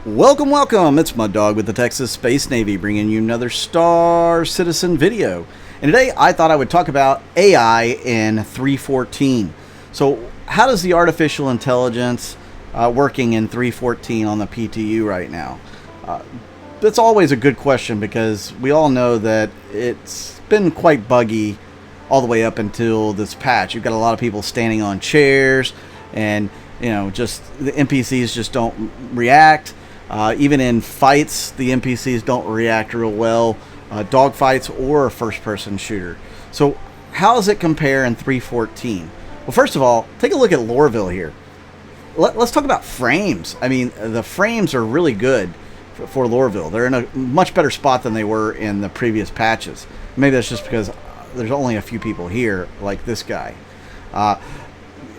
Welcome, welcome! It's Mud Dog with the Texas Space Navy bringing you another Star Citizen video. And today I thought I would talk about AI in 3.14. So how does the artificial intelligence working in 3.14 on the PTU right now? That's always a good question because we all know that it's been quite buggy all the way up until this patch. You've got a lot of people standing on chairs and, you know, just the NPCs just don't react. Even in fights, the NPCs don't react real well, dog fights or a first-person shooter. So how does it compare in 3.14? Well, first of all, take a look at Lorville here. Let's talk about frames. I mean, the frames are really good for Lorville. They're in a much better spot than they were in the previous patches. Maybe that's just because there's only a few people here, like this guy.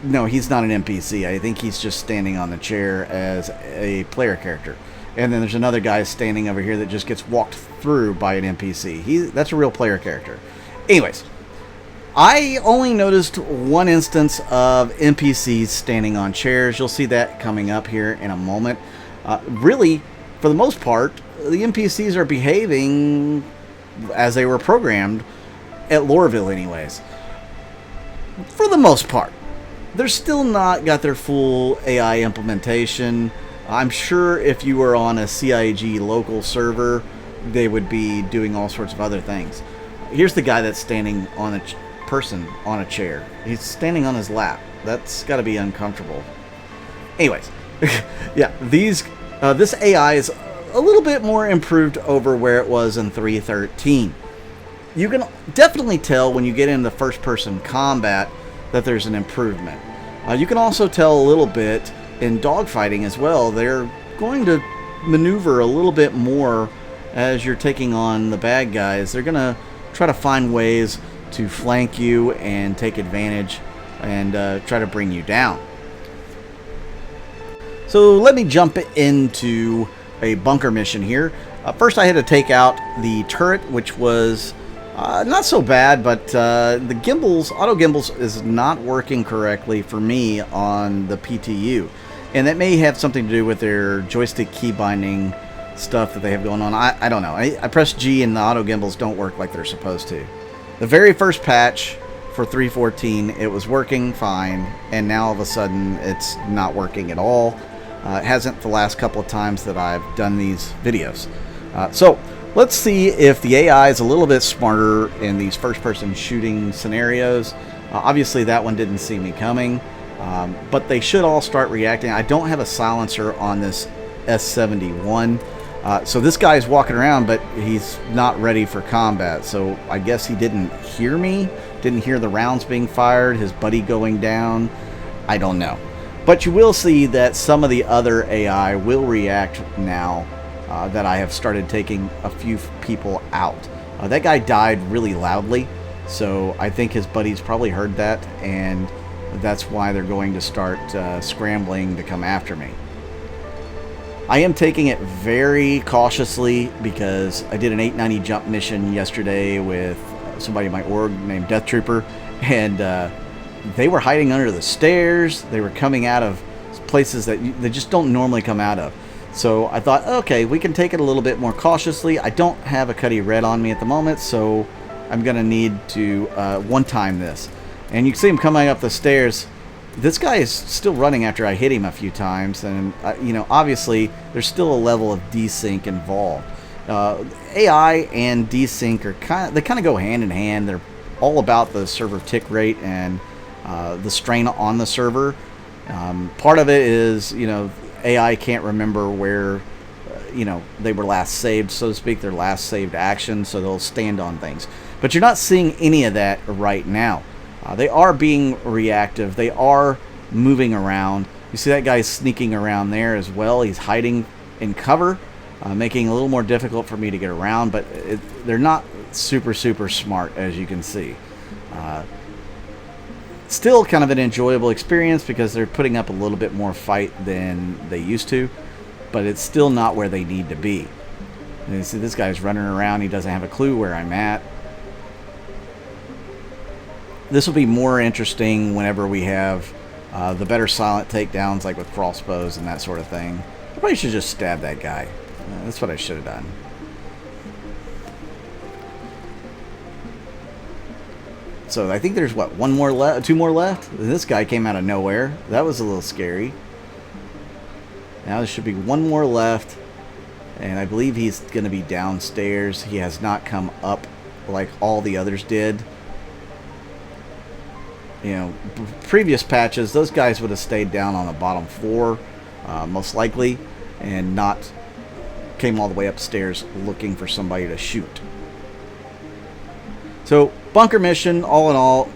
No, he's not an NPC. I think he's just standing on the chair as a player character. And then there's another guy standing over here that just gets walked through by an NPC. That's a real player character. Anyways, I only noticed one instance of NPCs standing on chairs. You'll see that coming up here in a moment. Really, for the most part, the NPCs are behaving as they were programmed at Lorville anyways. For the most part. They're still not got their full AI implementation. I'm sure if you were on a CIG local server, they would be doing all sorts of other things. Here's the guy that's standing on a person on a chair. He's standing on his lap. That's got to be uncomfortable. Anyways, yeah, this AI is a little bit more improved over where it was in 3.13. You can definitely tell when you get into first-person combat that there's an improvement. You can also tell a little bit in dogfighting as well. They're going to maneuver a little bit more as you're taking on the bad guys. They're going to try to find ways to flank you and take advantage and try to bring you down. So let me jump into a bunker mission here. First I had to take out the turret, which was not so bad, but the gimbals, auto gimbals, is not working correctly for me on the PTU. And that may have something to do with their joystick key binding stuff that they have going on. I don't know. I press G and the auto gimbals don't work like they're supposed to. The very first patch for 3.14, it was working fine, and now all of a sudden it's not working at all. It hasn't the last couple of times that I've done these videos. So let's see if the AI is a little bit smarter in these first-person shooting scenarios. Obviously, that one didn't see me coming, but they should all start reacting. I don't have a silencer on this S71, so this guy is walking around, but he's not ready for combat. So I guess he didn't hear me, didn't hear the rounds being fired, his buddy going down. I don't know. But you will see that some of the other AI will react now. That I have started taking a few people out. That guy died really loudly, so I think his buddies probably heard that, and that's why they're going to start scrambling to come after me. I am taking it very cautiously because I did an 890 jump mission yesterday with somebody in my org named Death Trooper, and they were hiding under the stairs. They were coming out of places that they just don't normally come out of. So I thought, okay, we can take it a little bit more cautiously. I don't have a Cuddy Red on me at the moment, so I'm going to need to one-time this. And you can see him coming up the stairs. This guy is still running after I hit him a few times, and you know, obviously there's still a level of desync involved. AI and desync are kind of go hand in hand. They're all about the server tick rate and the strain on the server. Part of it is, you know, AI can't remember where, you know, they were last saved, so to speak, their last saved action, so they'll stand on things. But you're not seeing any of that right now. They are being reactive. They are moving around. You see that guy sneaking around there as well. He's hiding in cover, making it a little more difficult for me to get around, but they're not super smart, as you can see. Still kind of an enjoyable experience because they're putting up a little bit more fight than they used to, but it's still not where they need to be. And you see this guy's running around. He doesn't have a clue where I'm at. This will be more interesting whenever we have the better silent takedowns, like with crossbows and that sort of thing. I probably should just stab that guy. That's what I should have done. So I think there's, what, one more left, two more left? This guy came out of nowhere. That was a little scary. Now there should be one more left. And I believe he's going to be downstairs. He has not come up like all the others did. You know, previous patches, those guys would have stayed down on the bottom floor, most likely, and not came all the way upstairs looking for somebody to shoot. So, bunker mission, all in all,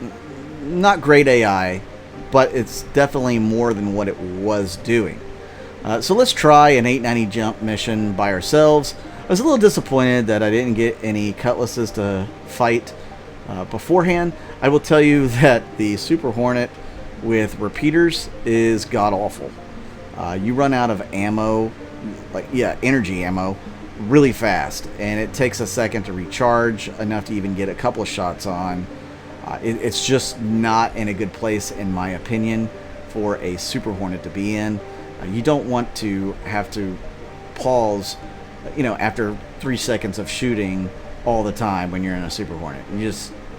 not great AI, but it's definitely more than what it was doing. So let's try an 890 jump mission by ourselves. I was a little disappointed that I didn't get any cutlasses to fight beforehand. I will tell you that the Super Hornet with repeaters is god-awful. You run out of ammo, energy ammo, really fast, and it takes a second to recharge, enough to even get a couple of shots on. It's just not in a good place, in my opinion, for a Super Hornet to be in. You don't want to have to pause, after 3 seconds of shooting all the time when you're in a Super Hornet.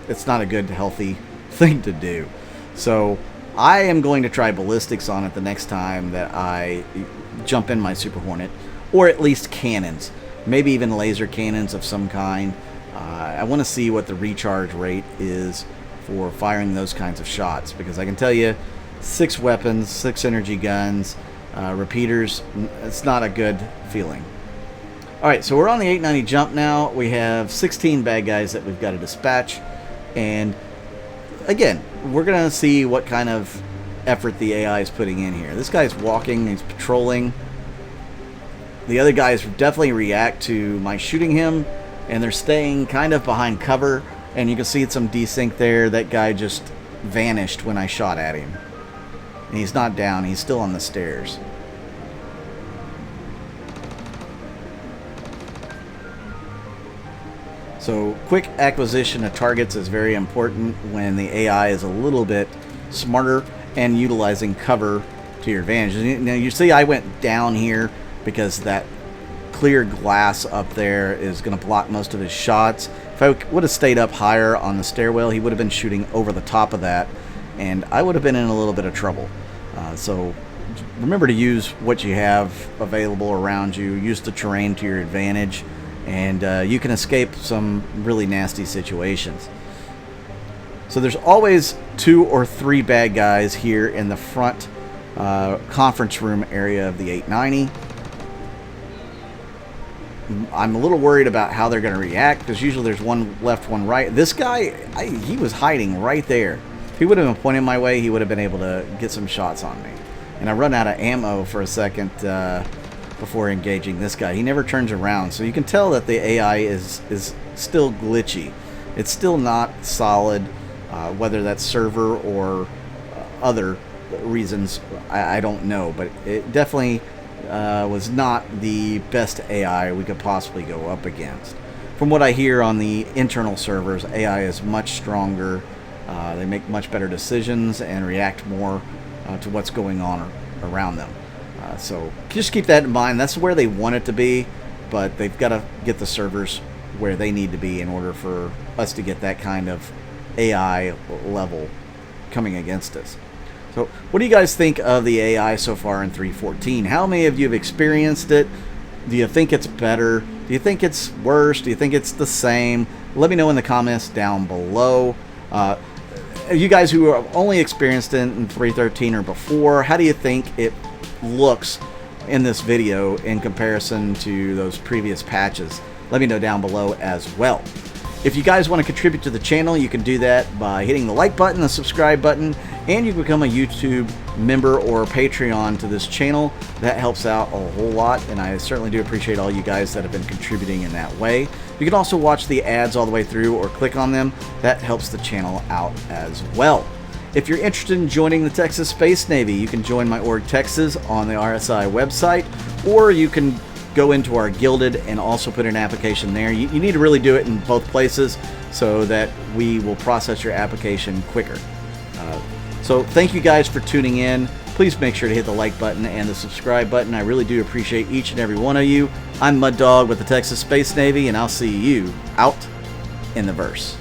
It's not a good, healthy thing to do. So I am going to try ballistics on it the next time that I jump in my Super Hornet, or at least cannons, maybe even laser cannons of some kind. I want to see what the recharge rate is for firing those kinds of shots, because I can tell you, 6 weapons, 6 energy guns, repeaters, it's not a good feeling. Alright, so we're on the 890 jump now. We have 16 bad guys that we've got to dispatch, and again, we're going to see what kind of effort the AI is putting in here. This guy's walking, he's patrolling. The other guys definitely react to my shooting him, and they're staying kind of behind cover, and you can see some desync there. That guy just vanished when I shot at him. And he's not down, he's still on the stairs. So quick acquisition of targets is very important when the AI is a little bit smarter and utilizing cover to your advantage. Now you see I went down here because that clear glass up there is going to block most of his shots. If I would have stayed up higher on the stairwell, he would have been shooting over the top of that, and I would have been in a little bit of trouble. So remember to use what you have available around you. Use the terrain to your advantage, and you can escape some really nasty situations. So there's always 2 or 3 bad guys here in the front conference room area of the 890. I'm a little worried about how they're going to react, because usually there's one left, one right. This guy, he was hiding right there. If he would have been pointing my way, he would have been able to get some shots on me. And I run out of ammo for a second before engaging this guy. He never turns around, so you can tell that the AI is still glitchy. It's still not solid, whether that's server or other reasons, I don't know, but it definitely was not the best AI we could possibly go up against. From what I hear on the internal servers, AI is much stronger. They make much better decisions and react more to what's going on around them. So just keep that in mind. That's where they want it to be, but they've got to get the servers where they need to be in order for us to get that kind of AI level coming against us. So what do you guys think of the AI so far in 3.14? How many of you have experienced it? Do you think it's better? Do you think it's worse? Do you think it's the same? Let me know in the comments down below. You guys who have only experienced it in 3.13 or before, how do you think it looks in this video in comparison to those previous patches? Let me know down below as well. If you guys want to contribute to the channel, you can do that by hitting the like button, the subscribe button, and you can become a YouTube member or Patreon to this channel. That helps out a whole lot, and I certainly do appreciate all you guys that have been contributing in that way. You can also watch the ads all the way through or click on them. That helps the channel out as well. If you're interested in joining the Texas Space Navy, you can join my org Texas on the RSI website, or you can go into our Gilded and also put an application there. You need to really do it in both places so that we will process your application quicker. So thank you guys for tuning in. please make sure to hit the like button and the subscribe button. I really do appreciate each and every one of you. I'm Mud Dog with the Texas Space Navy, and I'll see you out in the verse.